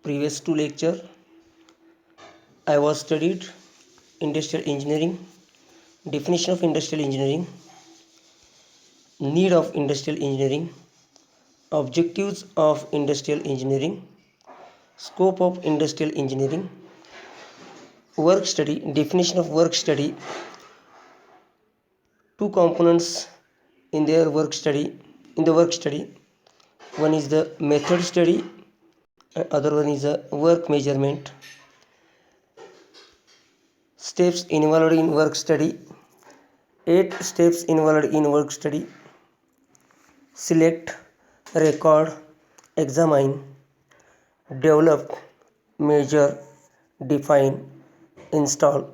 previous two lecture I was studied industrial engineering, definition of industrial engineering, need of industrial engineering, objectives of industrial engineering, scope of industrial engineering, work study, definition of work study, two components in their work study, in the work study. One is the method study, other one is a work measurement. Steps involved in work study, 8 steps involved in work study. Select, record, examine, develop, measure, define, install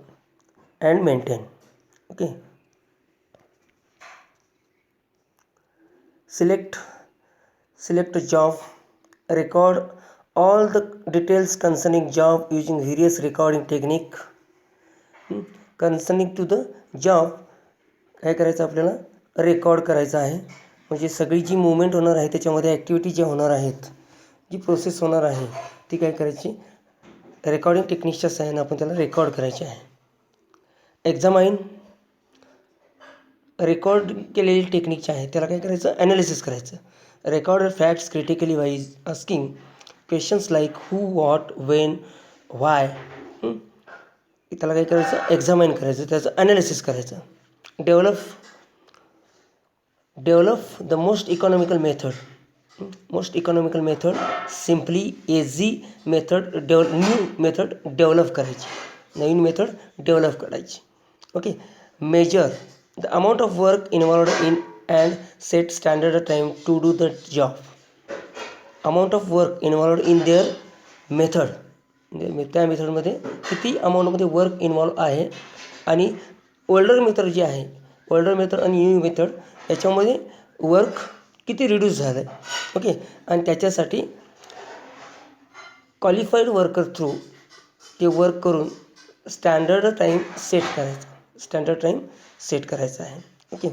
and maintain. Okay. Select a job, record all the details concerning job using various recording technique. concerning to the job काय करायचं आपल्याला record करायचं आहे. म्हणजे सगळी जी movement होणार आहे त्याच्यामध्ये ॲक्टिव्हिटी ज्या होणार आहेत, जी प्रोसेस होणार आहे ती काय करायची, रेकॉर्डिंग टेक्निकच्या सहाय्याने आपण त्याला रेकॉर्ड करायचे आहे. एक्झामाइन, रेकॉर्ड केलेली टेक्निक जे आहे त्याला काय करायचं, ॲनालिसिस करायचं. Record facts critically wise asking questions like who, what, when, why. त्याला काय करायचं, एक्झामाइन करायचं, त्याचं ॲनालिसिस करायचं. Develop the most economical method, simply easy method, new method develop करायची, नवीन मेथड डेव्हलप करायची. Okay. Measure the amount of work involved in and set standard time to do the job. Amount of work involved in their method, म्हणजे त्या मेथडमध्ये किती अमाऊंटमध्ये work involve आहे आणि ओल्डर मेथड जी आहे, ओल्डर मेथड आणि न्यू मेथड याच्यामध्ये वर्क किती रिड्यूस झालं आहे. ओके. आणि त्याच्यासाठी क्वालिफाईड वर्कर थ्रू ते वर्क करून स्टँडर्ड टाईम सेट करायचा आहे. ओके.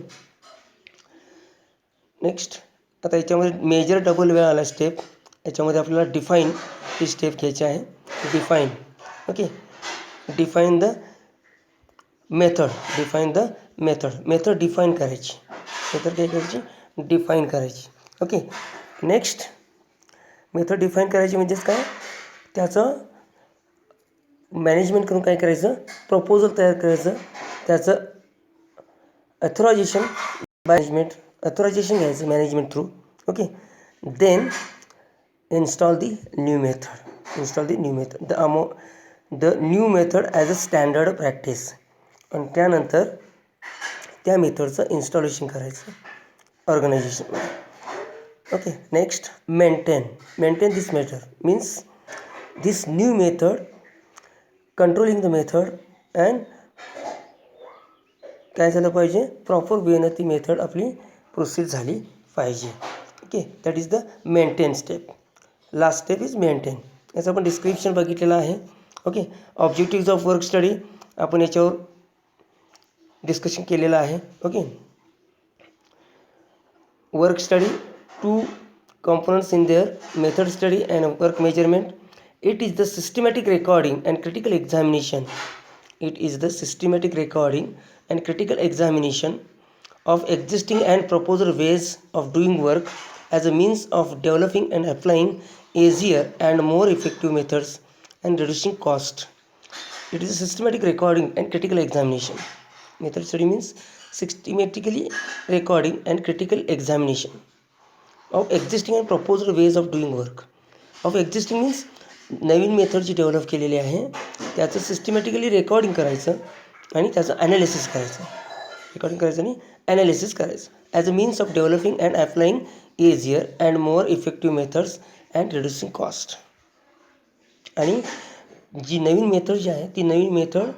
नेक्स्ट आता याच्यामध्ये मेजर डबल वेळ आला स्टेप, याच्यामध्ये आपल्याला डिफाईन ही स्टेप घ्यायची आहे. Define. Okay. Define the method, method define करायची, मेथड काय करायची, डिफाईन करायची. ओके. नेक्स्ट मेथड डिफाईन करायची म्हणजेच काय, त्याचं मॅनेजमेंट करून काय करायचं, प्रपोजल तयार करायचं, त्याचं अथॉरायझेशन अथॉरायझेशन घ्यायचं management through. Okay. Then install the new method, the new method as a standard practice. आणि त्यानंतर त्या मेथडचं इन्स्टॉलेशन करायचं ऑर्गनायझेशनमध्ये. Okay. Next maintain this method means this new method, controlling the method and काय झालं पाहिजे, प्रॉपर वेनं ती मेथड आपली प्रोसेस झाली पाहिजे. Okay. That is the maintain step. Last step is maintain. याचं आपण डिस्क्रिप्शन बघितलेलं आहे. Okay. Objectives of work study आपण याच्यावर डिस्कशन केलेलं आहे. Okay. Work study, two components in their method study and work measurement. It is the systematic recording and critical examination. Of existing and proposed ways of doing work as a means of developing and applying easier and more effective methods and reducing cost. It is a systematic recording and critical examination. Method study means systematically recording and critical examination of existing and proposed ways of doing work. Of existing means नवीन method जी develop केलेली आहे त्याचं systematically recording करायचं आणि त्याचं analysis करायचं, आणि ॲनालिसिस करायचं as a means of developing and applying easier and more effective methods and reducing cost. आणि जी नवीन मेथड जी आहे ती नवीन मेथड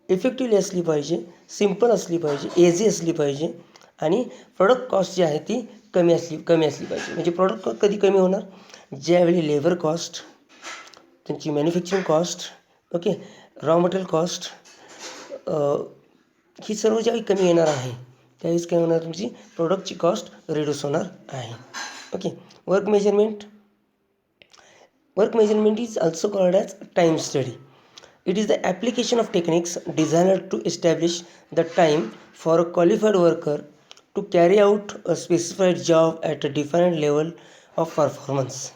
इफेक्टिवली असली पाहिजे, सिम्पल असली पाहिजे, इझी असली पाहिजे आणि प्रॉडक्ट कॉस्ट जी आहे ती कमी असली पाहिजे. म्हणजे प्रॉडक्ट कधी कमी होणार, ज्यावेळी लेबर कॉस्ट, त्यांची manufacturing cost, okay, raw material cost, ही सर्व ज्यावेळी कमी येणार आहे त्यावेळेस काय होणार, तुमची प्रोडक्टची कॉस्ट रिड्यूस होणार आहे. Okay. Work measurement, Work measurement is also called as time study. It is the application of techniques designed to establish the time for a qualified worker to carry out a specified job at a defined level of performance.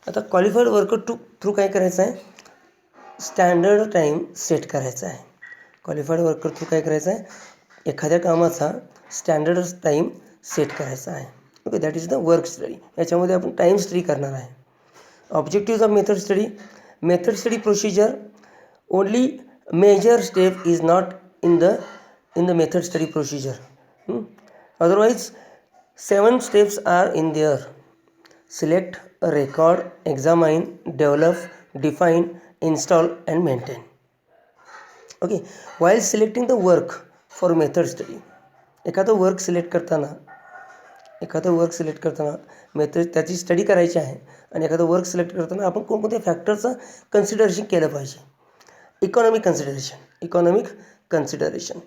आता qualified worker through काय करायचं आहे, standard time set करायचा आहे. Qualified worker through काय करायचं आहे, एखाद्या कामाचा स्टँडर्ड टाईम सेट करायचा आहे. Okay, that is the work study. याच्यामध्ये आपण टाईम स्टडी करणार आहे. Objective of method study. Method study procedure only major step is not in the method study procedure. Otherwise 7 steps are in there. Select, record, examine, develop, define, install and maintain. Okay, while selecting the work for method study, एखादं work select करताना method त्याची study करायची आहे आणि एखादं work select करताना आपण कोणकोणत्या फॅक्टरचं कन्सिडरेशन केलं पाहिजे. Economic consideration.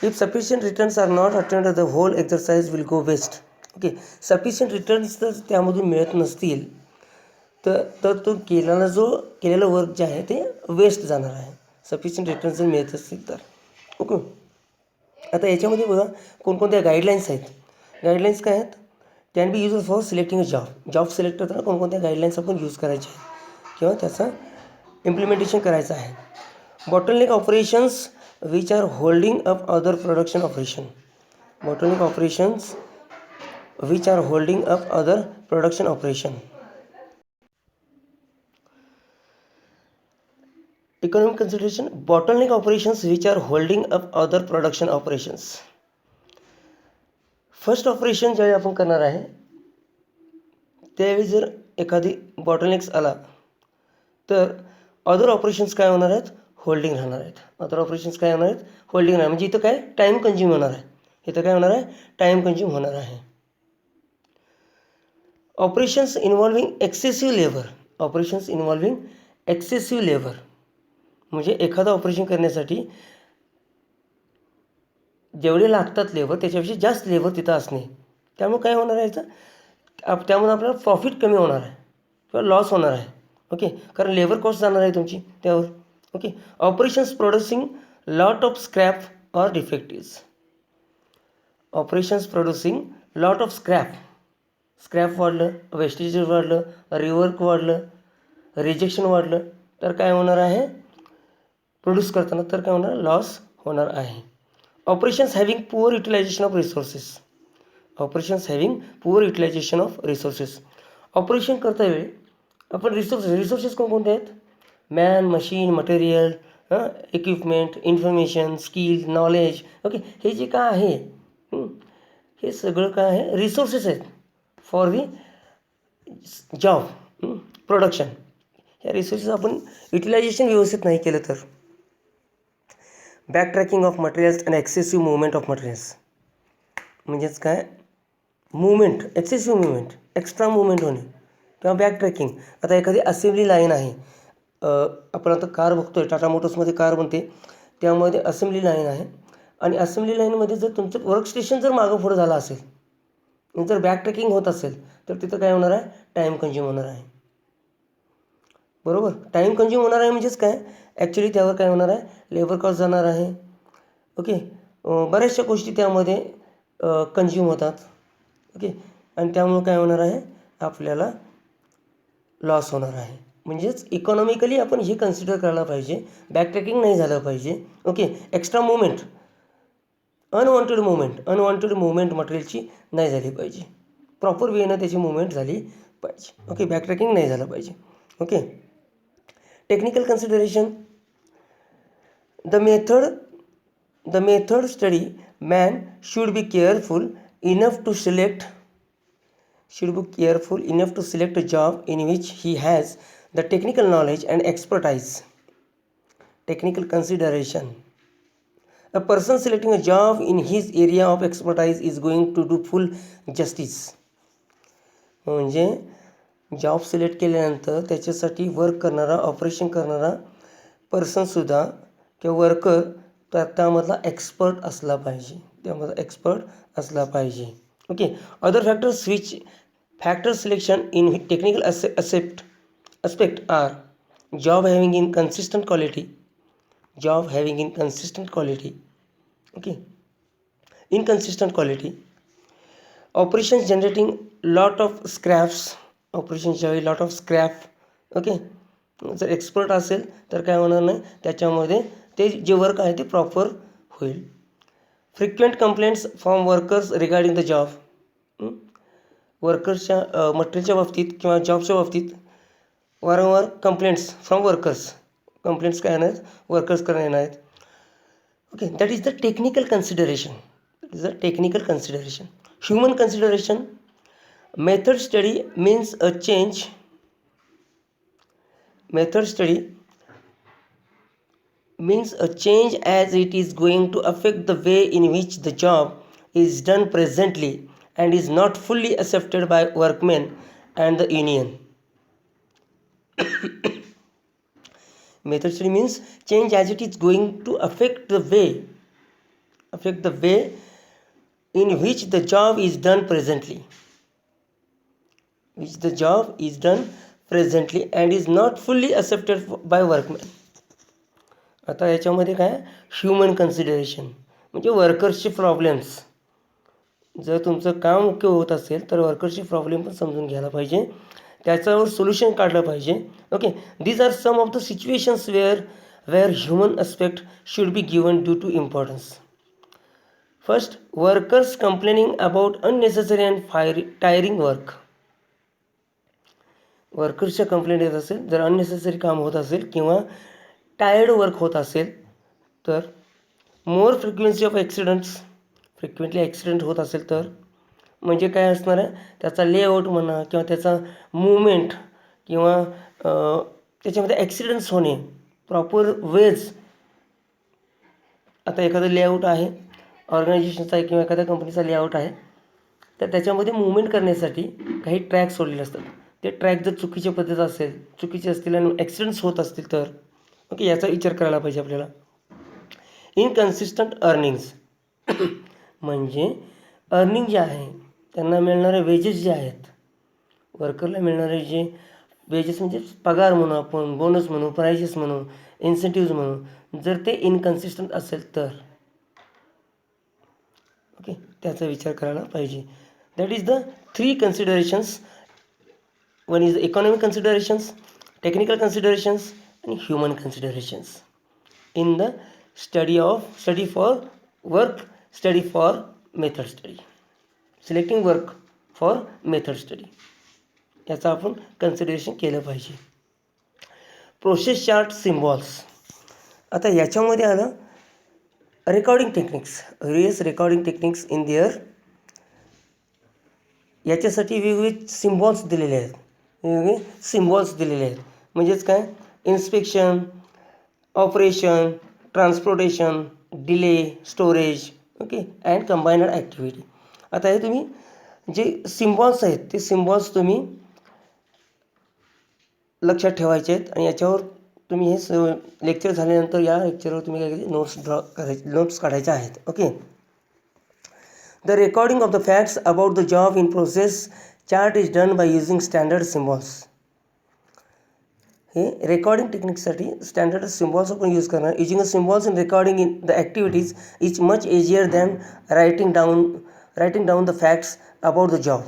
If sufficient returns are not attend the whole exercise will go waste. Okay, sufficient returns जर त्यामधून मिळत नसतील तर तो केलेला वर्क जे आहे ते वेस्ट जाणार आहे. सफिशियंट रिटर्न्स जर मिळत असतील तर. ओके, आता याच्यामध्ये बघा कोणकोणत्या गाईडलाईन्स आहेत. गाईडलाईन्स काय आहेत, can be use for selecting a job select करताना कोणकोणत्या गाईडलाईन्स आपण यूज करायचे आहे किंवा त्याचं इम्प्लिमेंटेशन करायचं आहे. Bottleneck operations which are holding up other production operation. Bottleneck operations which are holding up other production operation. Economic consideration. Bottleneck operations which are holding up other production operations. First operation ज्यावेळी आपण करणार आहे त्यावेळी जर एखादी bottlenecks आला तर other operations काय होणार आहेत, होल्डिंग राहणार आहेत. अदर ऑपरेशन्स काय होणार आहेत, होल्डिंग राहणार. म्हणजे इथं काय टाईम कंझ्युम होणार आहे. इथं काय होणार आहे, टाईम कंझ्युम होणार आहे. Operations involving excessive labour. म्हणजे एखादं ऑपरेशन करण्यासाठी जेवढे लागतात लेबर त्याच्यापेक्षा जास्त लेबर तिथं असणे. त्यामुळे काय होणार आहे त्यामुळे आपल्याला प्रॉफिट कमी होणार आहे किंवा लॉस होणार आहे. ओके, कारण लेबर कॉस्ट जाणार आहे तुमची त्यावर. Okay, operations producing lot of scrap or डिफेक्टिव्स. Operations producing lot of scrap वाढलं, वेस्टेज वाढलं, रिवर्क वाढलं, रिजेक्शन वाढलं तर काय होणार आहे, प्रोड्यूस करताना तर काय होणार, लॉस होणार आहे. Operations having poor utilization of resources. Operation करता वेळी आपण रिसोर्सेस कोणकोणते आहेत, man, machine, material, equipment, information, skill, knowledge. Okay, हे जे काय आहे हे सगळं काय आहे, रिसोर्सेस आहेत फॉर दी जॉब प्रोडक्शन. ह्या रिसोर्सेस आपण युटिलायझेशन व्यवस्थित नाही केलं तर. Back tracking of materials and excessive movement of materials. म्हणजेच काय, एक्सेसिव्ह मुवमेंट, एक्स्ट्रा मुवमेंट होणे किंवा बॅक ट्रॅकिंग. आता एखादी असेंब्ली लाईन आहे, आपण आता कार बघतोय, टाटा मोटर्समध्ये कार बनते, त्यामध्ये असेंब्ली लाईन आहे आणि असेंब्ली लाईनमध्ये जर तुमचं वर्कस्टेशन जर मागं पुढं झालं असेल, जर बॅक ट्रॅकिंग होत असेल तर तिथं काय होणार आहे, टाईम कंझ्युम होणार आहे. बरोबर, टाईम कंझ्युम होणार आहे म्हणजेच काय, ॲक्च्युली त्यावर काय होणार आहे, लेबर कॉस्ट जाणार आहे. ओके, बऱ्याचशा गोष्टी त्यामध्ये कंझ्युम होतात. ओके, आणि त्यामुळं काय होणार आहे, आपल्याला लॉस होणार आहे. म्हणजेच इकॉनॉमिकली आपण हे कन्सिडर करायला पाहिजे, बॅक ट्रॅकिंग नाही झालं पाहिजे. Okay, extra movement, unwanted movement मटेरियलची नाही झाली पाहिजे, प्रॉपर वेनं त्याची मुवमेंट झाली पाहिजे. ओके, बॅक ट्रॅकिंग नाही झालं पाहिजे. Okay, technical consideration. The method study man should be careful enough to select a job in which he has the technical knowledge and expertise. Technical consideration. A person selecting a job in his area of expertise is going to do full justice. म्हणजे job select केल्यानंतर त्याच्यासाठी work करणारा, operation करणारा पर्सनसुद्धा किंवा worker तर त्यामधला expert असला पाहिजे. Okay, other factor selection in technical aspect are job having inconsistent quality, okay, inconsistent quality, operations generating lot of scraps, operations ज्यावेळी lot of scrap, ओके. जर एक्सपर्ट असेल तर काय होणार नाही, त्याच्यामध्ये ते जे वर्क आहे ते प्रॉपर होईल. Frequent complaints from workers regarding the job, वर्कर्सच्या मटेरियलच्या बाबतीत किंवा जॉबच्या बाबतीत वारंवार कंप्लेंट्स फ्रॉम वर्कर्स, कंप्लेंट्स काय येणार आहेत, वर्कर्सकडे येणार आहेत. Okay, that is the technical consideration, human consideration. Method study means a change as it is going to affect the way in which the job is done presently and is not fully accepted by workmen and the union. Method study means change as it is going to affect the way in which the job is done presently, and is not fully accepted by workmen. आता याच्यामध्ये काय, human consideration म्हणजे वर्कर्सचे problems. जर तुमचं काम मुख्य होत असेल तर वर्कर्सचे प्रॉब्लेम पण समजून घ्यायला पाहिजे, त्याच्यावर सोल्युशन काढलं पाहिजे. Okay, these are some of the situations where human aspect should be given due to importance. First, workers complaining about unnecessary and tiring work. वर्कर्सच्या कंप्लेंट येत असेल, जर अननेसेसरी काम होत असेल किंवा टायर्ड वर्क होत असेल तर. मोर फ्रिक्वेन्सी ऑफ फ्रिक्वेंटली ॲक्सिडेंट होत असेल तर म्हणजे काय असणार आहे, त्याचा लेआउट म्हणा किंवा त्याचा मूवमेंट किंवा त्याच्यामध्ये ॲक्सिडेंट्स होणे प्रॉपर वेज. आता एखादं लेआउट आहे ऑर्गनायझेशनचा आहे किंवा एखाद्या कंपनीचा लेआउट आहे, तर त्याच्यामध्ये मूवमेंट करण्यासाठी काही ट्रॅक सोडलेले असतात. ते ट्रॅक जर चुकीचे असतील आणि ॲक्सिडेंट्स होत असतील तर ओके, याचा विचार करायला पाहिजे आपल्याला. इनकन्सिस्टंट अर्निंग्स म्हणजे अर्निंग जे आहे त्यांना मिळणारे वेजेस जे आहेत, वर्करला मिळणारे जे वेजेस म्हणजे पगार म्हणू आपण, बोनस म्हणू, प्राइजेस म्हणू, इन्सेंटिव्ज म्हणू, जर ते इनकन्सिस्टंट असेल तर ओके, त्याचा विचार करायला पाहिजे. That is the 3 considerations. One is economic considerations, technical considerations आणि human considerations in the study for method study, selecting work for method study. याचं आपण कन्सिडरेशन केलं पाहिजे. Process chart symbols. आता याच्यामध्ये आलं recording techniques, various recording techniques in there. याच्यासाठी वेगवेगळे सिम्बॉल्स दिलेले आहेत, म्हणजेच काय, inspection, operation, transportation, delay, storage, okay, and combined activity. आता हे तुम्ही जे सिम्बॉल्स आहेत ते सिम्बॉल्स तुम्ही लक्षात ठेवायचे आहेत आणि याच्यावर तुम्ही हे लेक्चर झाल्यानंतर या लेक्चरवर तुम्ही काय नोट्स काढायच्या आहेत. Okay, the recording of the facts about the job in process chart is done by using standard symbols. हे रेकॉर्डिंग टेक्निकसाठी स्टँडर्ड सिम्बॉल्स आपण यूज करणार. Using a symbols in recording in the activities is much easier than writing down the facts about the job.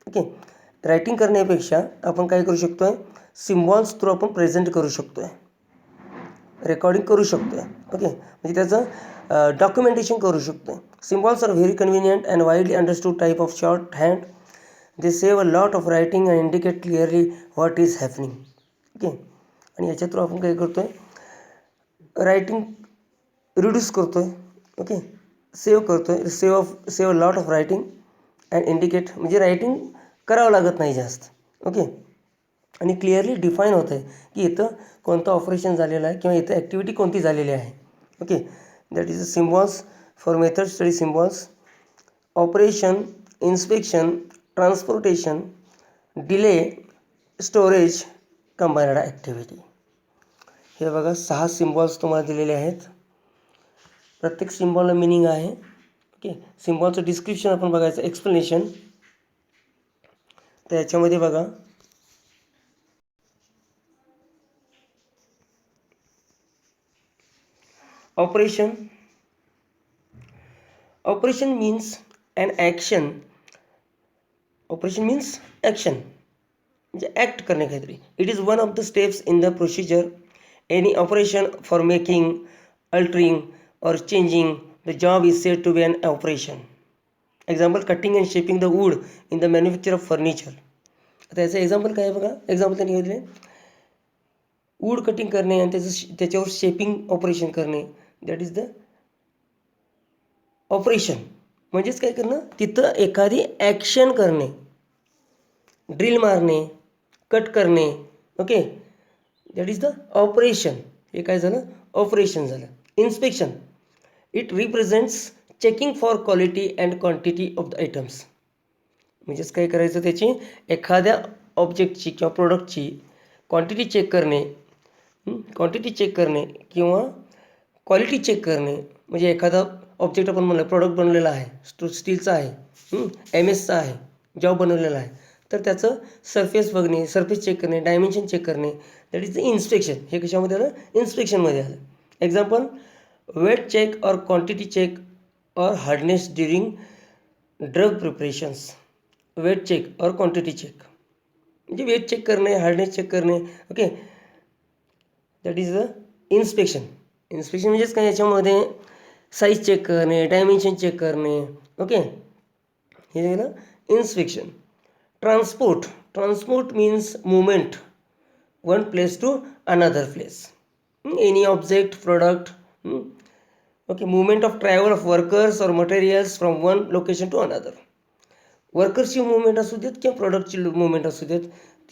Okay, writing करण्यापेक्षा आपण काय करू शकतो आहे, symbols through आपण प्रेझेंट करू शकतो आहे, रेकॉर्डिंग करू शकतो आहे. ओके, म्हणजे त्याचं डॉक्युमेंटेशन करू शकतो आहे. Symbols are very convenient and widely understood type of shorthand. They save a lot of writing and indicate clearly what is happening. Okay, आणि याच्या थ्रू आपण काय करतो आहे, रायटिंग रिड्यूस करतो आहे. ओके, सेव्ह करतो आहे, save a lot of writing and indicate, म्हणजे रायटिंग करावं लागत नाही जास्त. ओके, आणि क्लिअरली डिफाईन होतं आहे की इथं कोणतं ऑपरेशन झालेलं आहे किंवा इथं ॲक्टिव्हिटी कोणती झालेली आहे. Okay, that is the symbols for method study symbols. Operation, inspection, transportation, delay, storage, combined activity. हे बघा 6 सिम्बॉल्स तुम्हाला दिलेले आहेत. प्रत्येक सिम्बॉलला मिनिंग आहे. ओके, सिम्बॉलचं डिस्क्रिप्शन आपण बघायचं, एक्सप्लेनेशन. तर याच्यामध्ये बघा Operation. Operation means an action. Operation means action. म्हणजे ॲक्ट करणे काहीतरी. It is one of the steps in the procedure. Any operation for making, altering or changing the job is said to be an operation. Example, cutting and shaping the wood in the manufacture of furniture. आता याचं example काय आहे बघा. Example त्यांनी घेतले wood cutting करणे आणि त्याच्यावर शेपिंग ऑपरेशन करणे. That is the operation. म्हणजेच काय करणं, तिथं एखादी ॲक्शन करणे, ड्रिल मारणे, कट करणे. Okay, that is the operation. हे काय झालं, ऑपरेशन झालं. Inspection. It represents checking for quality and quantity of the items. म्हणजेच काय करायचं, त्याची एखाद्या ऑब्जेक्टची किंवा प्रोडक्टची क्वांटिटी चेक करणे, किंवा क्वालिटी चेक करणे. म्हणजे एखादा ऑब्जेक्ट आपण म्हणलं प्रोडक्ट बनवलेला आहे, स्टीलचा आहे, MS चा आहे, जॉब बनवलेला आहे, तर त्याचं सरफेस बघणे, सरफेस चेक करणे, डायमेन्शन चेक करणे. That is the inspection. हे कशामध्ये आलं, इन्स्पेक्शनमध्ये आलं. एक्झाम्पल, वेट चेक और क्वांटिटी चेक और hardness during drug preparations. Weight check और क्वांटिटी चेक म्हणजे वेट चेक करणे, हार्डनेस चेक करणे. Okay, that is the inspection. Inspection म्हणजेच काय, याच्यामध्ये साईज चेक करणे, डायमेन्शन चेक करणे. ओके, हे झालं inspection. Transport. Transport means movement one place to another place. Any object, product. Okay, movement of travel of workers और materials from one location to another. वर्कर्सची movement असू देत किंवा प्रोडक्टची मुवमेंट असू देत,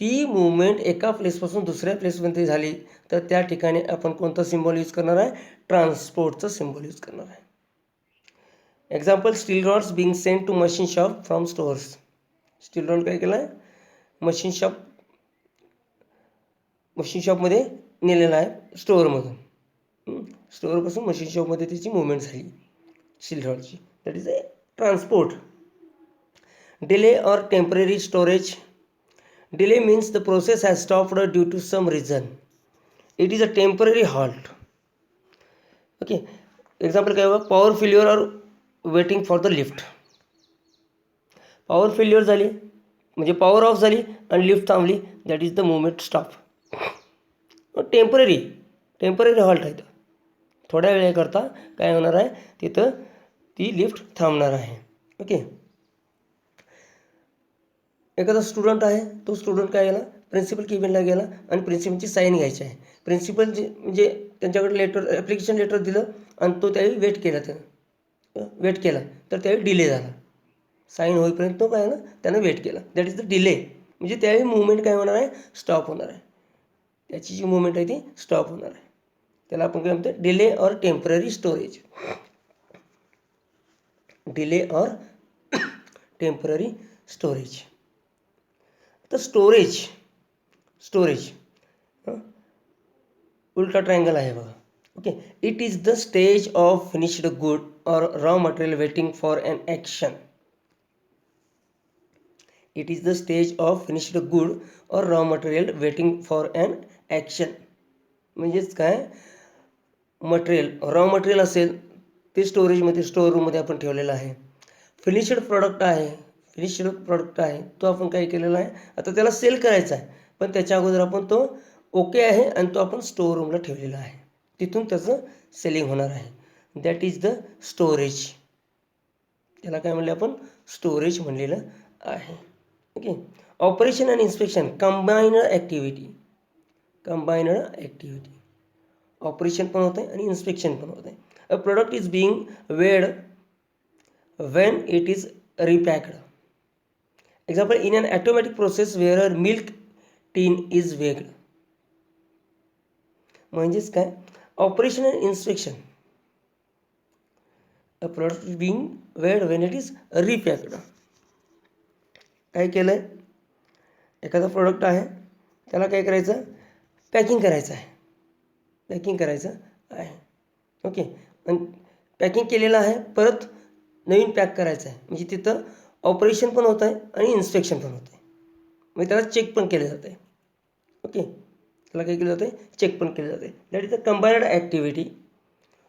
ती मुवमेंट एका प्लेसपासून दुसऱ्या प्लेसमध्ये झाली तर त्या ठिकाणी आपण कोणता सिम्बॉल यूज करणार आहे, ट्रान्सपोर्टचा सिम्बॉल यूज करणार आहे. Example, steel rods being sent to machine shop from stores. Steel rod काय केलं आहे, मशीन शॉपमध्ये नेलेला आहे, स्टोअरमधून. स्टोअरपासून मशीन शॉपमध्ये त्याची मुवमेंट झाली स्टील रॉडची. That is a transport. Delay और temporary storage. Delay means the process has stopped due to some reason. It is a temporary halt. Okay. Example काय बघा, पॉवर फेल्युअर और waiting for the lift. Power failure झाली म्हणजे power off झाली आणि lift थांबली. That is the movement stop. Temporary halt आहे. थोड्या वेळेकरता काय होणार आहे, तिथं ती लिफ्ट थांबणार आहे. ओके, एखादा स्टुडंट आहे, तो स्टुडंट काय गेला, प्रिन्सिपल केबिनला गेला आणि प्रिन्सिपलची साईन घ्यायची आहे. प्रिन्सिपल म्हणजे त्यांच्याकडे ॲप्लिकेशन लेटर दिलं आणि तो त्यावेळी वेट केला तर त्यावेळी डिले झाला. साईन होईपर्यंत तो काय ना, त्यानं वेट केला. That is the delay. म्हणजे त्यावेळी मुवमेंट काय होणार आहे, स्टॉप होणार आहे. त्याची जी मुवमेंट आहे ती स्टॉप होणार आहे. त्याला आपण काय म्हणतो, डिले और टेम्पररी स्टोरेज. डिले और टेम्पररी स्टोरेज. तर स्टोरेज उलटा ट्रायंगल आहे बघा. Okay, it is the stage of finished good और raw material waiting for an action. It is the stage of finished good और raw material waiting for an action. म्हणजेच काय, raw material असेल ते store रूममध्ये आपण ठेवलेलं आहे. फिनिश्ड प्रोडक्ट आहे तो आपण काय केलेला आहे, आता त्याला सेल करायचा आहे, पण त्याच्या अगोदर आपण तो ओके आहे आणि तो आपण स्टोअर रूमला ठेवलेला आहे. तिथून त्याचं सेलिंग होणार आहे. That is the storage. त्याला काय म्हणले आपण, स्टोरेज म्हणलेलं आहे. Okay, operation and inspection combined activity. Operation पण होतं आहे आणि इन्स्पेक्शन पण होतं आहे. A product is being weighed when it is repacked. Example, in an automatic process where a milk tin is weighed. म्हणजेच काय, operation and inspection. A product is being वेड वेन इट इज रिपॅक्ड. काय केलं आहे, एखादा प्रोडक्ट आहे त्याला काय करायचं, पॅकिंग करायचं आहे. ओके, आणि पॅकिंग केलेलं आहे, परत नवीन पॅक करायचं आहे. म्हणजे तिथं ऑपरेशन पण होत आहे आणि इन्स्पेक्शन पण होतं आहे. म्हणजे त्याला चेक पण केलं जातं आहे. ओके, त्याला काय केलं जातं आहे, चेक पण केलं जातं आहे. That is the combined activity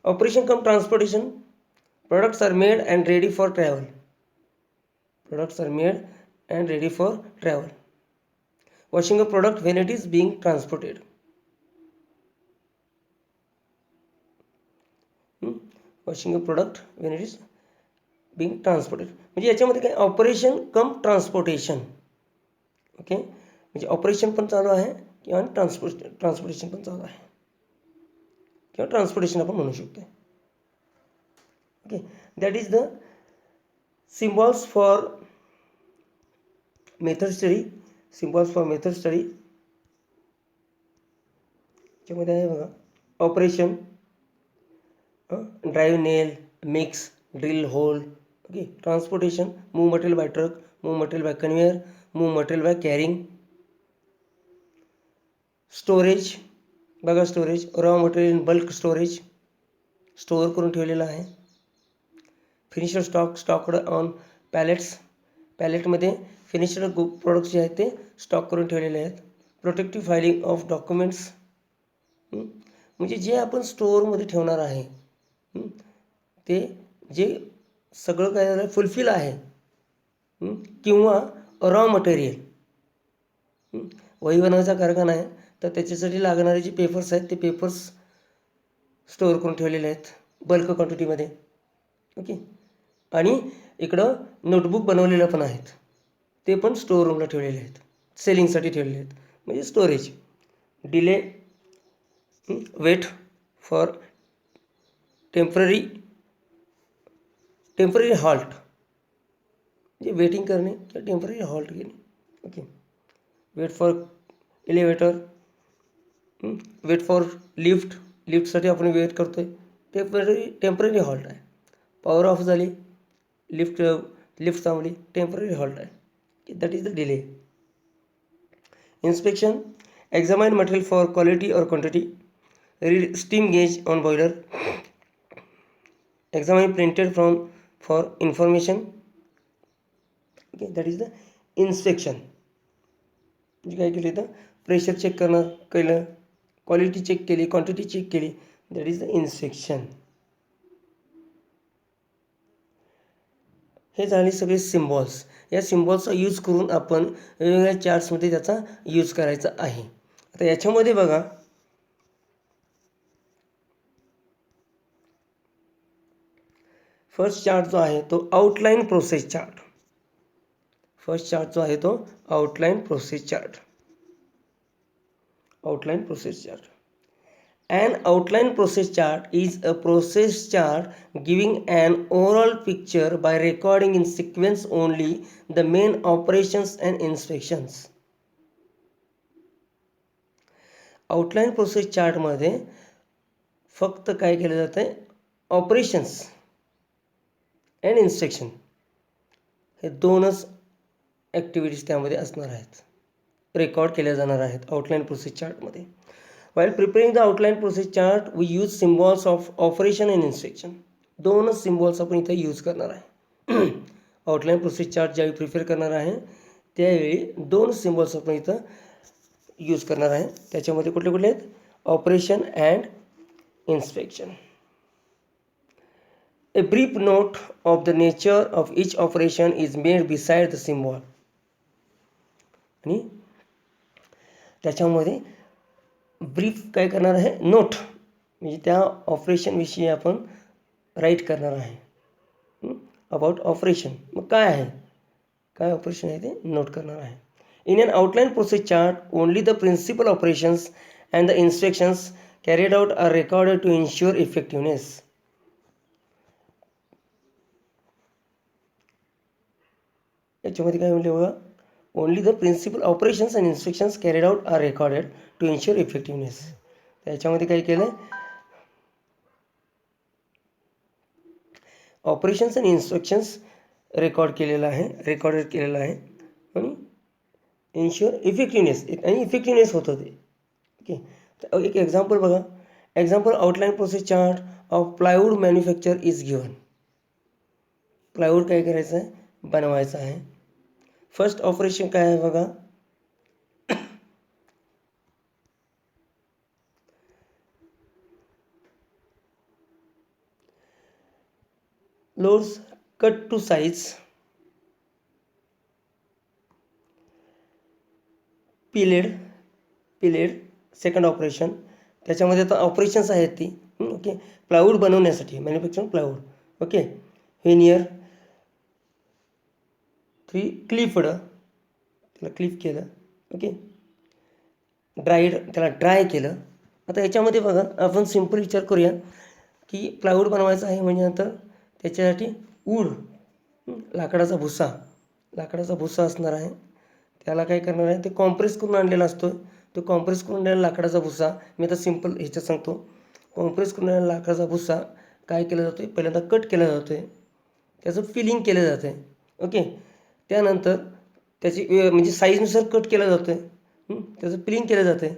operation cum transportation. Products are made and ready for travel. Products are made and ready for travel. Washing a product when it is being transported. Washing a product when it is being transported. म्हणजे याच्यामध्ये काय operation cum transportation. Okay, म्हणजे operation पण चालू आहे किंवा transportation पण चालू आहे किंवा ट्रान्सपोर्टेशन आपण म्हणू शकतो. Okay, that is the symbols for method study. Symbols for method study याच्यामध्ये आहे बघा, operation, drive nail, mix, drill hole. Okay, transportation, move material by truck, move material by conveyor, move material by carrying. Storage बघा, storage, raw material in bulk storage, store करून ठेवलेलं आहे. Finished stock, stocked on pallets, पॅलेटमध्ये finished products जे आहेत ते stock करून ठेवलेले आहेत. प्रोटेक्टिव्ह फायलिंग ऑफ डॉक्युमेंट्स, म्हणजे जे आपण स्टोअरमध्ये ठेवणार आहे ते जे सगळं काय झालं फुलफिल आहे, किंवा रॉ मटेरियल, वही बनवायचा कारखाना आहे तर त्याच्यासाठी लागणारे जे पेपर्स आहेत ते पेपर्स स्टोअर करून ठेवलेले आहेत बल्क क्वांटिटीमध्ये. ओके, आणि इकडं नोटबुक बनवलेलं पण आहेत, ते पण स्टोअर रूमला ठेवलेले आहेत, सेलिंगसाठी ठेवलेले आहेत, म्हणजे storage. Delay, wait for temporary halt, म्हणजे वेटिंग करणे किंवा टेम्पररी हॉल्ट घेणे. Okay, wait for elevator, wait for lift, लिफ्टसाठी आपण वेट करतो आहे, टेम्पररी हॉल्ट आहे. पॉवर ऑफ झाली, लिफ्ट थांबली, टेम्पररी हॉल्ट आहे, that is the delay. Inspection, examine material for quality और quantity, read steam gauge on boiler, examine printed from for information. Okay, that is the inspection. म्हणजे काय केलं तर pressure check केलं, quality check केली, quantity check केली, that is the inspection. हे झाले सगळे सिम्बॉल्स. या सिम्बॉल्सचा यूज करून आपण वेगवेगळ्या चार्ट्समध्ये त्याचा यूज करायचा आहे. आता याच्यामध्ये बघा, फर्स्ट चार्ट जो आहे तो outline process chart. First chart जो आहे तो outline process chart. Outline process chart. An outline process chart is a process chart giving an overall picture by recording in sequence only the main operations and instructions. Outline process चार्टमध्ये फक्त काय केलं जातं आहे, operations and instruction हे दोनच activities त्यामध्ये असणार आहेत, रेकॉर्ड केल्या जाणार आहेत आउटलाईन प्रोसेस चार्टमध्ये. While preparing the outline process chart, we use symbols of operation and instruction. दोनच सिम्बॉल्स आपण इथे यूज करणार आहे. आउटलाईन प्रोसेस चार्ट ज्यावेळी प्रिपेअर करणार आहे त्यावेळी दोन सिम्बॉल्स आपण इथं यूज करणार आहे. त्याच्यामध्ये कुठले कुठले आहेत, operation and inspection. A brief note of the nature of each operation is made beside the symbol. आणि त्याच्यामध्ये ब्रीफ काय करणार आहे, नोट, म्हणजे त्या ऑपरेशनविषयी आपण राईट करणार आहे. अबाउट ऑपरेशन, मग काय आहे, काय ऑपरेशन आहे ते नोट करणार आहे. In an outline process chart only the principal operations and the instructions carried out are recorded to ensure effectiveness. याच्यामध्ये काय म्हणले बघा, only the principal operations and instructions carried out are recorded to ensure effectiveness. त्याच्यामध्ये काय केलं, operations and instructions recorded केलेलं आहे आणि इन्श्युअर इफेक्टिव्हनेस, आणि इफेक्टिव्हनेस होतं ते. ओके, तर एक एक्झाम्पल बघा. Example, outline process chart of plywood manufacture is given. Plywood काय करायचं आहे, बनवायचं आहे. फर्स्ट ऑपरेशन काय आहे बघा, loads cut to size, peeled second operation. त्याच्यामध्ये आता ऑपरेशन्स आहेत ती ओके. प्लायवूड बनवण्यासाठी manufacturing plywood okay. Veneer 3 clipped, त्याला क्लिप केलं ओके. ड्राईड, त्याला ड्राय केलं. आता याच्यामध्ये बघा आपण सिम्पल विचार करूया की प्लायवूड बनवायचं आहे म्हणजे नंतर त्याच्यासाठी वूड, लाकडाचा भुसा असणार आहे. त्याला काय करणार आहे, ते कॉम्प्रेस करून आणलेला असतो. तो कॉम्प्रेस करून आणलेला लाकडाचा भुसा, मी आता सिम्पल ह्याच्यात सांगतो. कॉम्प्रेस करून आणलेला लाकडाचा भुसा काय केला जातो आहे, पहिल्यांदा कट केला जातो आहे, त्याचं फिलिंग केलं जातं आहे ओके. त्यानंतर त्याची म्हणजे साईजनुसार कट केला जातो आहे, त्याचं फिलिंग केलं जातं आहे.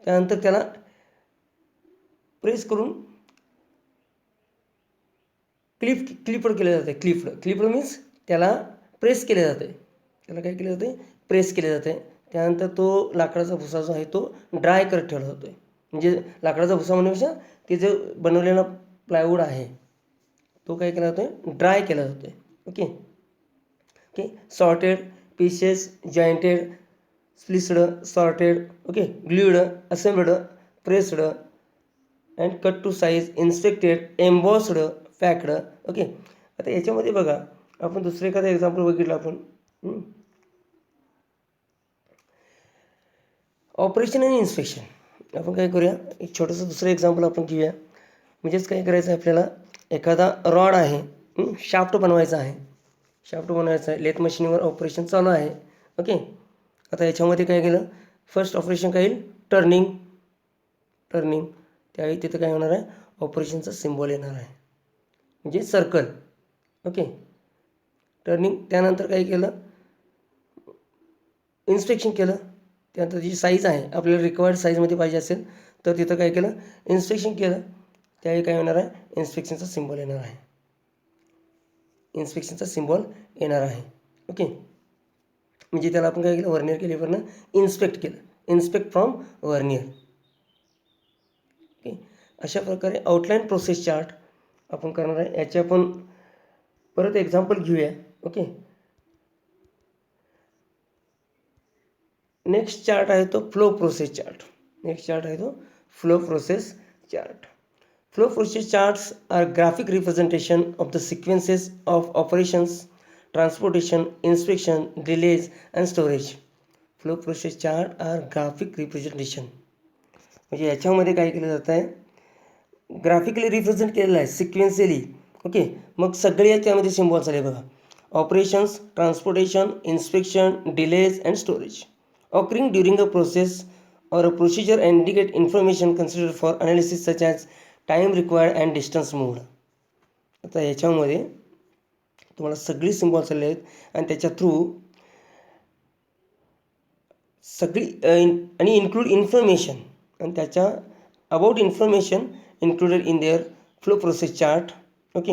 त्यानंतर त्याला प्रेस करून क्लिपड केलं जातं आहे. क्लिपड मीन्स त्याला प्रेस केले जाते, त्याला काय केलं जाते, प्रेस केले जाते. त्यानंतर तो लाकडाचा भुसा जो आहे तो ड्राय करत ठेवला जातो आहे. म्हणजे लाकडाचा भुसा म्हणण्यापेक्षा ते जो बनवलेला प्लायवूड आहे तो काय केला जातो आहे, ड्राय केला जातो आहे okay okay. Sorted pieces, jointed, spliced, sorted okay, glued, assembled, pressed and cut to size, inspected, embossed, packed okay. आता याच्यामध्ये बघा आपण दुसरं एखादं एक्झाम्पल बघितलं आपण, ऑपरेशन आणि इन्स्पेक्शन. आपण काय करूया, एक छोटंसं दुसरं एक्झाम्पल आपण घेऊया. म्हणजेच काय करायचं आहे, आपल्याला एखादा रॉड आहे, शाफ्ट बनवायचा आहे, लेथ मशीनवर ऑपरेशन चालू आहे ओके. आता याच्यामध्ये काय केलं, फर्स्ट ऑपरेशन काय येईल, टर्निंग. त्यावेळी तिथं काय होणार आहे, ऑपरेशनचा सिम्बॉल येणार आहे म्हणजे सर्कल ओके. टर्निंग. त्यानंतर काय केलं, इन्स्पेक्शन केलं. त्यानंतर जी साईज आहे आपल्याला रिक्वायर्ड साईजमध्ये पाहिजे असेल तर तिथं काय केलं, इन्स्पेक्शन केलं. त्यावेळी काय होणार आहे, इन्स्पेक्शनचा सिम्बॉल येणार आहे ओके. म्हणजे त्याला आपण काय केलं, वर्नियर केल्यावरनं इन्स्पेक्ट केलं, इन्स्पेक्ट फ्रॉम वर्नियर ओके. अशा प्रकारे आउटलाईन प्रोसेस चार्ट आपण करणार आहे. याचे आपण परत एक्झाम्पल घेऊया ओके. नेक्स्ट चार्ट आहे तो flow process chart. Flow process charts are graphic representation of the sequences of operations, transportation, inspection, delays and storage. Flow process chart are graphic representation म्हणजे याच्यामध्ये काय केलं जातं आहे, ग्राफिकली रिप्रेझेंट केलेलं आहे सिक्वेन्शियली ओके. मग सगळे त्यामध्ये सिम्बॉल्स आले बघा, operations, transportation, inspection, delays and storage occurring during a process or a procedure and indicate information considered for analysis such as time required and distance moved. आता याच्यामध्ये तुम्हाला सगळी सिम्बॉल्स आले आहेत आणि त्याच्या थ्रू सगळी आणि इन्क्लूड इन्फॉर्मेशन आणि त्याच्या about information included in their flow process chart okay.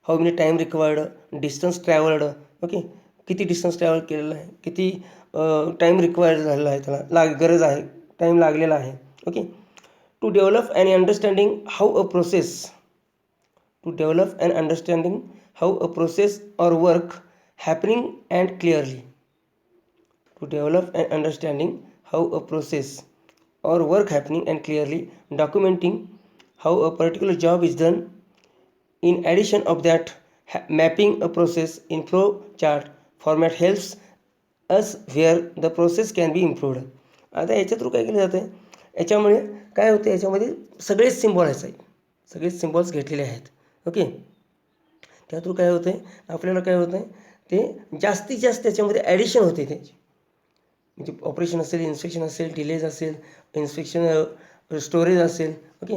How many time required, distance travelled okay, किती डिस्टन्स ट्रॅव्हल केलेलं आहे, किती टाईम रिक्वायर्ड झालेला आहे, त्याला गरज आहे, टाईम लागलेला आहे okay. To develop and understanding how a process or work happening and clearly. To develop an understanding how a process or work happening and clearly documenting how a particular job is done. In addition of that, mapping a process in flow chart format helps us where the process can be improved. आता याच्या through काय केलं जातं आहे, याच्यामुळे काय होतं, याच्यामध्ये सगळेच सिम्बॉल्स घेतलेले आहेत ओके. त्या थ्रू काय होतं आहे, आपल्याला काय होतं आहे, ते जास्तीत जास्त त्याच्यामध्ये ॲडिशन होते त्याची. म्हणजे ऑपरेशन असेल, इन्स्पेक्शन असेल, डिलेज असेल, इन्स्पेक्शन स्टोरेज असेल okay.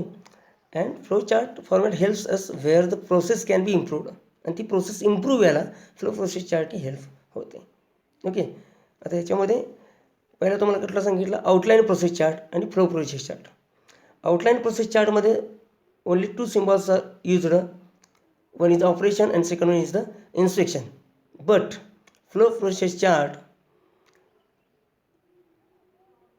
And flow chart format helps us where the process can be improved. आणि ती प्रोसेस इम्प्रूव्ह व्हायला फ्लो प्रोसेस चार्ट ही हेल्प होते ओके. आता याच्यामध्ये पहिला तुम्हाला कुठला सांगितलं, आउटलाईन प्रोसेस चार्ट आणि flow process chart. Outline process चार्टमध्ये only 2 symbols are used. One is operation and second one is the inspection. But flow process chart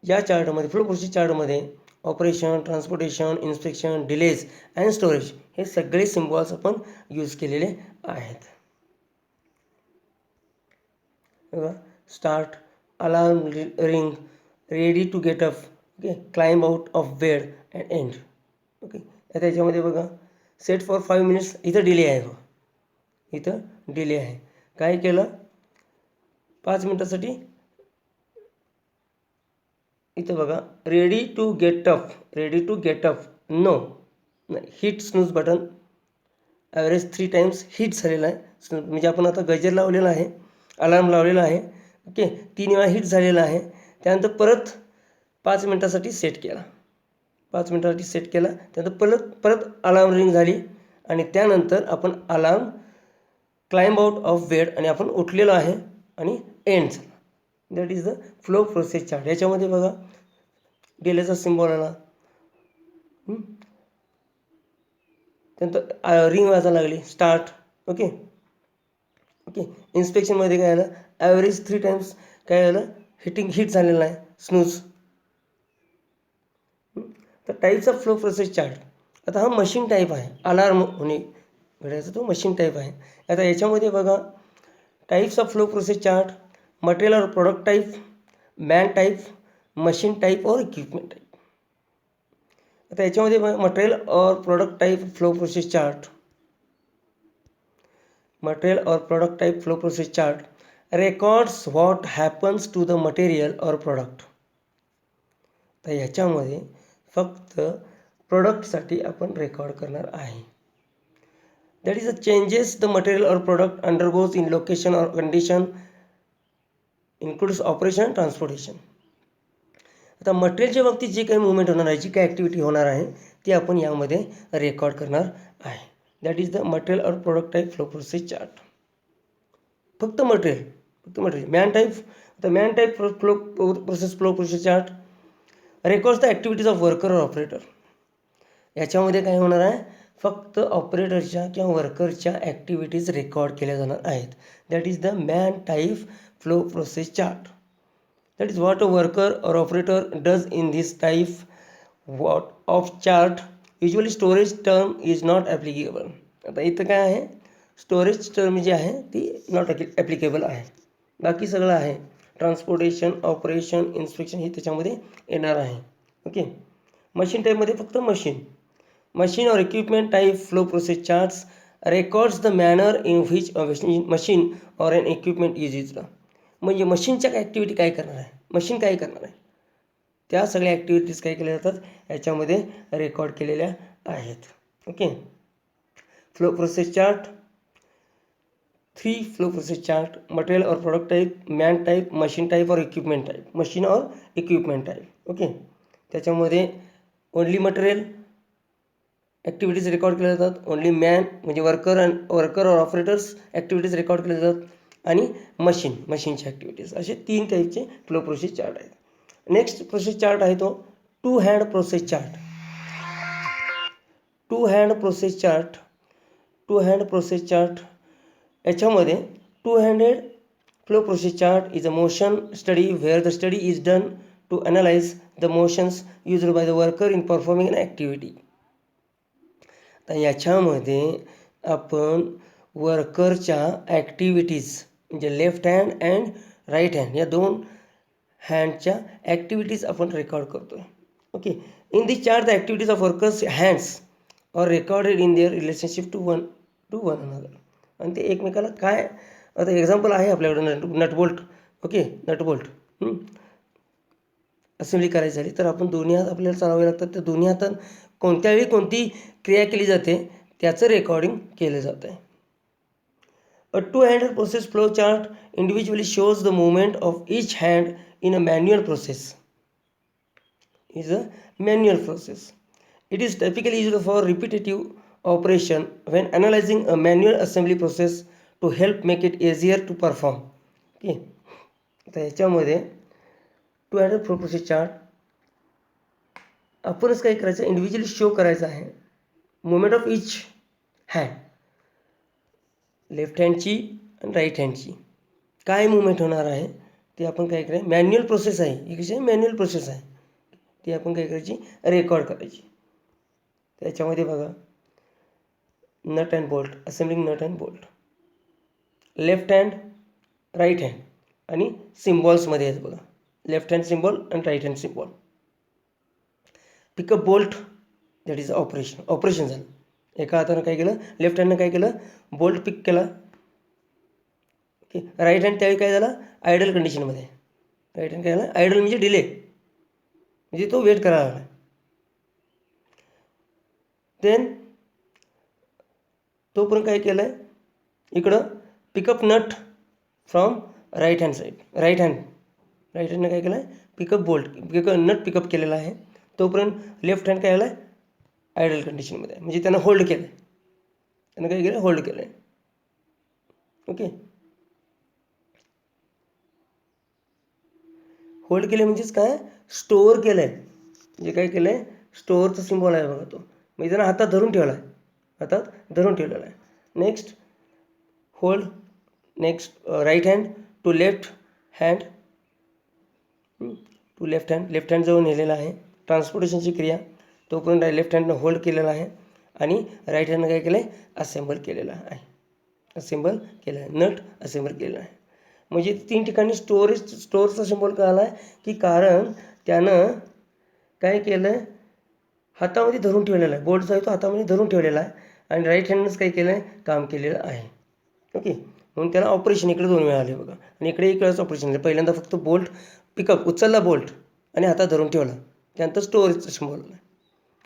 या चार्टमध्ये, फ्लो प्रोसेस चार्टमध्ये operation, transportation, inspection, delays and storage हे सगळे symbols आपण use केलेले आहेत. बघा, start, alarm ring, ready to get up, okay, climb out of bed and end. Okay, आता याच्यामध्ये बघा, सेट फॉर 5 मिनिट्स, इथं डिले आहे. बघा, इथं डिले आहे. काय केलं, 5 मिनिटासाठी इथं बघा, ready to get up, ready to get up, no, hit snooze button, average 3 times hit झालेला आहे. म्हणजे आपण आता गजर लावलेला आहे, अलार्म लावलेला आहे. ओके, 3 वेळा हिट झालेला आहे. त्यानंतर परत 5 मिनिटासाठी सेट केला, 5 मिनिटासाठी सेट केला. त्यानंतर परत अलार्म रिंग झाली आणि त्यानंतर आपण alarm climb out of bed आणि आपण उठलेलो आहे आणि एंड झाला. That is the flow process chart. याच्यामध्ये बघा, डिलेचा सिम्बॉल आला, त्यानंतर रिंग वाजायला लागली, स्टार्ट. ओके ओके, इन्स्पेक्शनमध्ये काय आलं, ॲव्हरेज 3 टाइम्स काय आलं, हिट झालेलं आहे, स्नूज. तर types of flow process chart. आता हा मशीन टाईप आहे, अलार्म होणे घड्याचा तो मशीन टाईप आहे. आता याच्यामध्ये बघा, types of flow process chart, material और product type, man type, machine type और इक्विपमेंट टाईप. आता याच्यामध्ये मटेरियल और product type flow process chart, material और product type flow process chart records what happens to the material और product. तर याच्यामध्ये फक्त प्रोडक्टसाठी आपण रेकॉर्ड करणार आहे. That is the changes the material और प्रोडक्ट अंडरगोज इन लोकेशन और कंडिशन, इन्क्लूड्स ऑपरेशन, ट्रान्सपोर्टेशन. आता मटेरियलच्या बाबतीत जे काही मुवमेंट होणार आहे, जी काही ॲक्टिव्हिटी होणार आहे, ती आपण यामध्ये रेकॉर्ड करणार आहे. दॅट इज द मटेरियल और product type flow process chart. फक्त मटेरियल. मॅन टाईप, आता man type flow process chart records the activities of worker और ऑपरेटर. याच्यामध्ये काय होणार आहे, फक्त ऑपरेटरच्या किंवा वर्करच्या ॲक्टिव्हिटीज रेकॉर्ड केल्या जाणार आहेत. That is the man type flow process chart. That is what a worker or operator does in this type of chart. Usually storage term is not applicable. आता इथं काय आहे, स्टोरेज टर्म जी आहे ती not applicable आहे. बाकी सगळं आहे, ट्रान्सपोर्टेशन, ऑपरेशन, इन्स्पेक्शन हे त्याच्यामध्ये येणार आहे. ओके, मशीन टाईपमध्ये फक्त मशीन और equipment type flow process charts records the manner in which machine और एन इक्विपमेंट इज यूज्ड. म्हणजे मशीनच्या काय ॲक्टिव्हिटी काय करणार आहे, मशीन काय करणार आहे, त्या सगळ्या ॲक्टिव्हिटीज काय केल्या जातात याच्यामध्ये रेकॉर्ड केलेल्या आहेत. Okay, flow process chart 3 flow process chart, material और product type, man type, machine type और इक्विपमेंट टाईप, मशीन और इक्विपमेंट टाईप. ओके, त्याच्यामध्ये ओनली मटेरियल ॲक्टिव्हिटीज रेकॉर्ड केल्या जातात, ओनली मॅन म्हणजे वर्कर और ऑपरेटर्स ॲक्टिव्हिटीज रेकॉर्ड केल्या जातात, आणि मशीनची ॲक्टिव्हिटीज. असे 3 टाईपचे फ्लो प्रोसेस चार्ट आहेत. नेक्स्ट प्रोसेस चार्ट आहे तो two hand process chart. Two hand process chart याच्यामध्ये two handed flow process chart is a motion study where the study is done to analyse the motions used by the worker in performing an activity. तर याच्यामध्ये आपण वर्करच्या activities म्हणजे left hand and right hand या 2 हँडच्या activities आपण record करतो आहे. Okay, in this chart the activities of workers hands are recorded in their relationship to one another. आणि ते एकमेकाला काय, आता एक्झाम्पल आहे आपल्याकडे नटबोल्ट. ओके, नटबोल्ट असेंब्ली करायची झाली तर आपण दोन्ही हात आपल्याला चालवावे लागतात. त्या दोन्ही हातात कोणत्या वेळी कोणती क्रिया केली जाते त्याचं रेकॉर्डिंग केलं जातं आहे. A two-handed process flow chart individually shows the movement of each hand in a manual process. It is typically used for repetitive operation when analyzing a manual assembly process to help make it easier to perform. Okay. आता याच्यामध्ये two handed flow process chart आपणच काय करायचं, individually show करायचं आहे movement of each hand, left हँडची आणि right हँडची काय मुवमेंट होणार आहे ते आपण काय करायचं. मॅन्युअल प्रोसेस आहे, ही कशी आहे, मॅन्युअल प्रोसेस आहे. ती आपण काय करायची, रेकॉर्ड करायची. त्याच्यामध्ये बघा, nut and bolt, assembling nut and bolt, left hand, right hand आणि सिम्बॉल्समध्ये आहेत बघा, लेफ्ट हँड सिम्बॉल आणि right hand symbol. Pick up bolt, that is operation झालं. एका हातानं काय केलं, लेफ्ट हँडनं काय केलं, बोल्ट पिक केला. ओके, राईट हँड त्यावेळी काय झाला, आयडल कंडिशनमध्ये. राईट हँड काय झाला, आयडल म्हणजे डिले, म्हणजे तो वेट करायला लागला. देन तोपर्यंत काय केलं आहे, इकडं pick up nut from right hand side, right हँडनं काय केलं आहे, पिकअप बोल्ट, नट पिकअप केलेला आहे. तोपर्यंत लेफ्ट हँड काय झाला आहे, आयडल कंडिशनमध्ये आहे, म्हणजे त्यानं होल्ड केलं आहे. त्यानं काय केलं, होल्ड केलं आहे. ओके, होल्ड केले म्हणजेच काय, स्टोअर केलं आहे. म्हणजे काय केलं आहे, स्टोअरचा सिम्बॉल आहे बघा तो, म्हणजे त्यानं हातात धरून ठेवला आहे, हातात धरून ठेवलेला आहे. Next hold, next right hand to left hand, left hand जवळ नेलेला आहे. ट्रान्सपोर्टेशनची क्रिया, तोपर्यंत लेफ्ट हँडनं होल्ड केलेला आहे आणि राईट हँडनं काय केलं आहे, असेंबल केलेला आहे. असेंबल केलं आहे, नट असेंबल केलेला आहे. म्हणजे 3 ठिकाणी स्टोअरचा सिम्बॉल का आला आहे, की कारण त्यानं काय केलं आहे, हातामध्ये धरून ठेवलेला आहे, बोल्ट जो आहे तो हातामध्ये धरून ठेवलेला आहे आणि राईट हँडनंच काय केलं आहे, काम केलेलं आहे. ओके, म्हणून त्याला ऑपरेशन इकडे 2 वेळा आले बघा, आणि इकडे एक वेळाच ऑपरेशन झालं. पहिल्यांदा फक्त बोल्ट पिकअप उचलला, बोल्ट आणि हातात धरून ठेवला, त्यानंतर स्टोअरचा सिम्बॉल आला.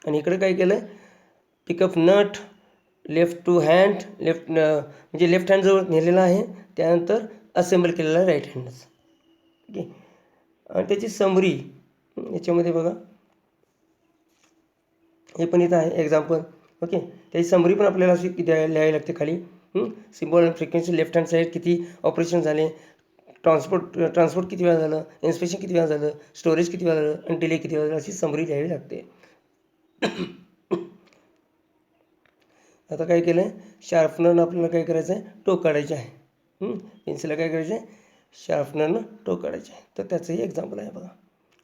आणि इकडे काय केलं आहे, pick up nut, left to hand, म्हणजे लेफ्ट हँडजवळ नेलेला आहे, त्यानंतर असेंबल केलेला आहे राईट हँडच. ओके, आणि त्याची समरी याच्यामध्ये बघा, हे पण इथं आहे एक्झाम्पल. ओके, त्याची समरी पण आपल्याला अशी लिहावी लागते खाली. सिम्बॉल आणि फ्रिक्वेन्सी, लेफ्ट हँड साईड किती ऑपरेशन झाले, ट्रान्सपोर्ट किती वेळा झालं, इन्स्पेक्शन किती वेळा झालं, स्टोरेज किती वेळा झालं आणि डिले किती वेळा झालं, अशी समरी लिहावी लागते. आता काय केलं आहे, शार्पनरनं आपल्याला काय करायचं आहे, टोक काढायचे आहे. पेन्सिलला काय करायचं आहे, शार्पनरनं टोक काढायचे आहे. तर त्याचंही एक्झाम्पल आहे बघा,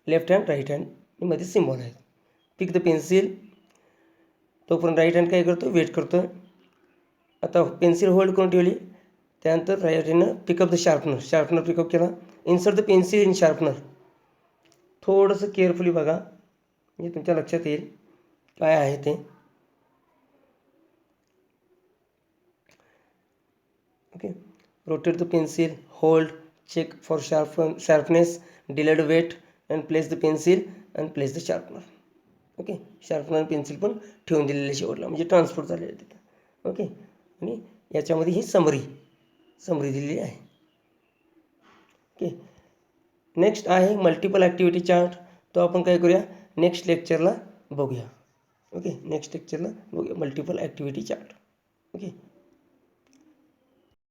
लेफ्ट हँड, राईट हँड मध्ये सिम्बॉल आहे. पिक द पेन्सिल, तोपर्यंत राईट हँड काय करतो, वेट करतो. आता पेन्सिल होल्ड करून ठेवली, त्यानंतर राईट हँडनं पिकअप द शार्पनर पिकअप केला. Insert the pencil in sharpener. थोडंसं केअरफुली बघा, म्हणजे तुमच्या लक्षात येईल काय आहे ते. Okay, rotate the pencil, hold, check for sharpness, delayed wait and place the pencil and place the sharpener. Okay, sharpener pencil पण ठेवून दिलेले शेवटला, म्हणजे ट्रान्सपोर्ट झालेलं तिथं. ओके, आणि याच्यामध्ये ही समरी दिलेली आहे. ओके, नेक्स्ट आहे मल्टिपल ॲक्टिव्हिटी चार्ट. तो आपण काय करूया, नेक्स्ट लेक्चरला बघूया. ओके, नेक्स्ट लेक्चरला बघूया मल्टिपल ॲक्टिव्हिटी चार्ट. ओके.